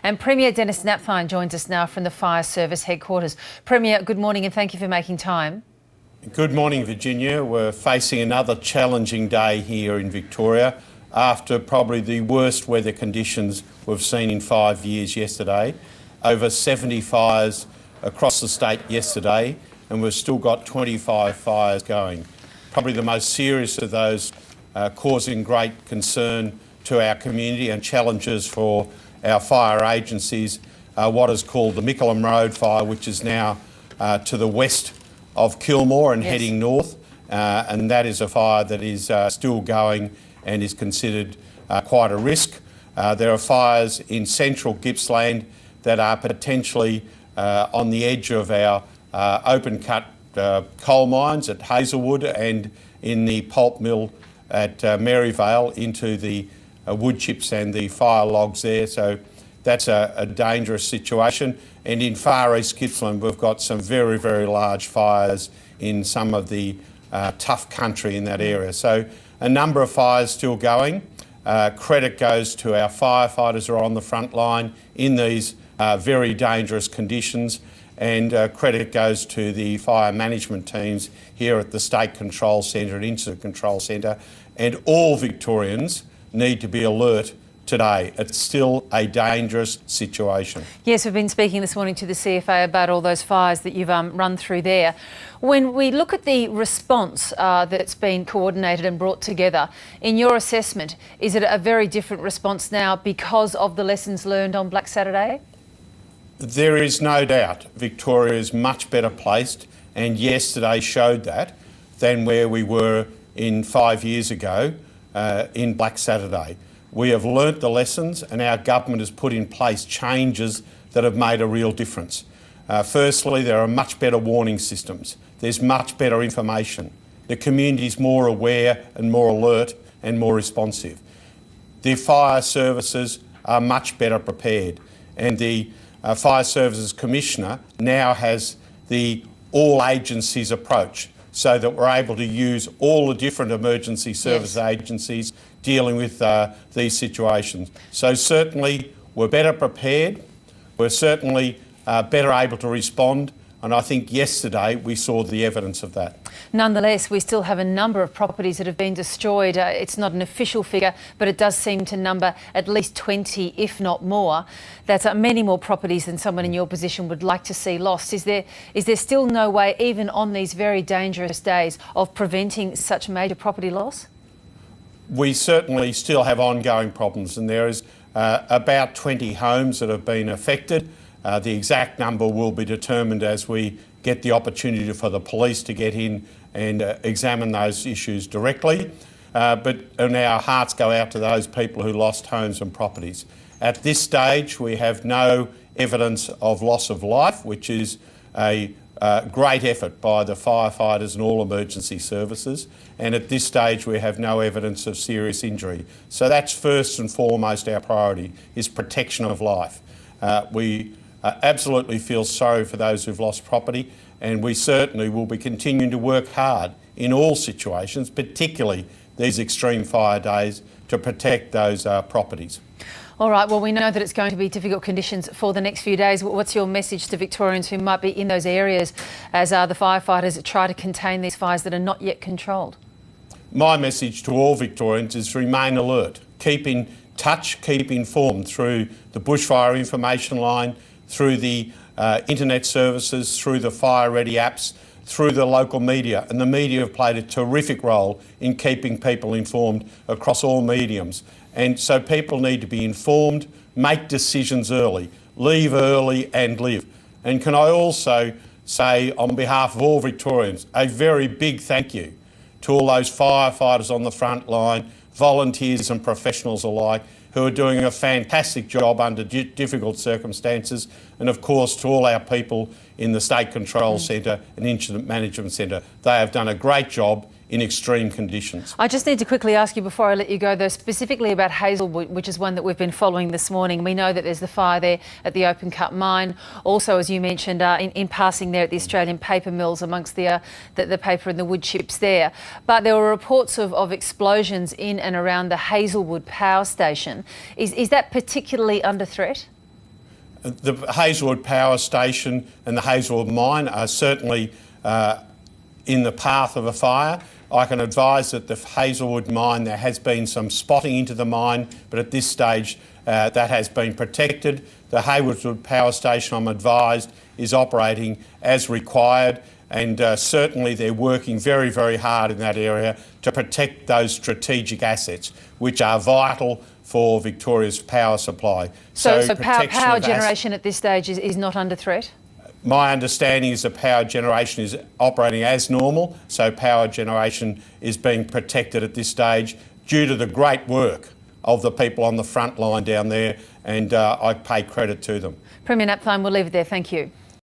And Premier Denis Napthine joins us now from the Fire Service headquarters. Premier, good morning and thank you for making time. Good morning, Virginia. We're facing another challenging day here in Victoria after probably the worst weather conditions we've seen in 5 years yesterday. Over 70 fires across the state yesterday, and we've still got 25 fires going. Probably the most serious of those causing great concern to our community and challenges for our fire agencies, what is called the Mickleham Road fire, which is now to the west of Kilmore and heading north, and that is a fire that is still going and is considered quite a risk. There are fires in central Gippsland that are potentially on the edge of our open cut coal mines at Hazelwood and in the pulp mill at Maryvale into the wood chips and the fire logs there. So that's a dangerous situation. And in far east Gippsland, we've got some very, very large fires in some of the tough country in that area. So a number of fires still going. Credit goes to our firefighters who are on the front line in these very dangerous conditions, and credit goes to the fire management teams here at the State Control Centre and Incident Control Centre, and all Victorians need to be alert today. It's still a dangerous situation. Yes, we've been speaking this morning to the CFA about all those fires that you've run through there. When we look at the response that's been coordinated and brought together, in your assessment, is it a very different response now because of the lessons learned on Black Saturday? There is no doubt Victoria is much better placed, and yesterday showed that, than where we were in 5 years ago in Black Saturday. We have learnt the lessons, and our government has put in place changes that have made a real difference. Firstly, there are much better warning systems. There's much better information. The community is more aware and more alert and more responsive. The fire services are much better prepared, and the Fire Services Commissioner now has the all agencies approach, so that we're able to use all the different emergency service agencies dealing with these situations. So certainly we're better prepared, we're certainly better able to respond, and I think yesterday we saw the evidence of that. Nonetheless, we still have a number of properties that have been destroyed. It's not an official figure, but it does seem to number at least 20, if not more. That's many more properties than someone in your position would like to see lost. Is there still no way, even on these very dangerous days, of preventing such major property loss? We certainly still have ongoing problems, and there is about 20 homes that have been affected. The exact number will be determined as we get the opportunity for the police to get in and examine those issues directly. And our hearts go out to those people who lost homes and properties. At this stage, we have no evidence of loss of life, which is a great effort by the firefighters and all emergency services. And at this stage, we have no evidence of serious injury. So that's first and foremost our priority, is protection of life. We absolutely feel sorry for those who've lost property, and we certainly will be continuing to work hard in all situations, particularly these extreme fire days, to protect those properties. All right, well, we know that it's going to be difficult conditions for the next few days. What's your message to Victorians who might be in those areas as the firefighters try to contain these fires that are not yet controlled? My message to all Victorians is remain alert, keep in touch, keep informed through the bushfire information line, through the internet services, through the Fire Ready apps, through the local media. And the media have played a terrific role in keeping people informed across all mediums. And so people need to be informed, make decisions early, leave early and live. And can I also say, on behalf of all Victorians, a very big thank you to all those firefighters on the front line, volunteers and professionals alike, who are doing a fantastic job under difficult circumstances, and of course to all our people in the State Control Centre and Incident Management Centre. They have done a great job in extreme conditions. I just need to quickly ask you before I let you go, though, specifically about Hazelwood, which is one that we've been following this morning. We know that there's the fire there at the open cut mine. Also, as you mentioned, in passing there at the Australian paper mills amongst the paper and the wood chips there. But there were reports of explosions in and around the Hazelwood power station. Is that particularly under threat? The Hazelwood Power Station and the Hazelwood Mine are certainly in the path of a fire. I can advise that the Hazelwood Mine, there has been some spotting into the mine, but at this stage that has been protected. The Hazelwood Power Station, I'm advised, is operating as required, and certainly they're working very, very hard in that area to protect those strategic assets, which are vital for Victoria's power supply. So power generation at this stage is not under threat? My understanding is the power generation is operating as normal, so power generation is being protected at this stage due to the great work of the people on the front line down there, and I pay credit to them. Premier Napthine, we'll leave it there. Thank you.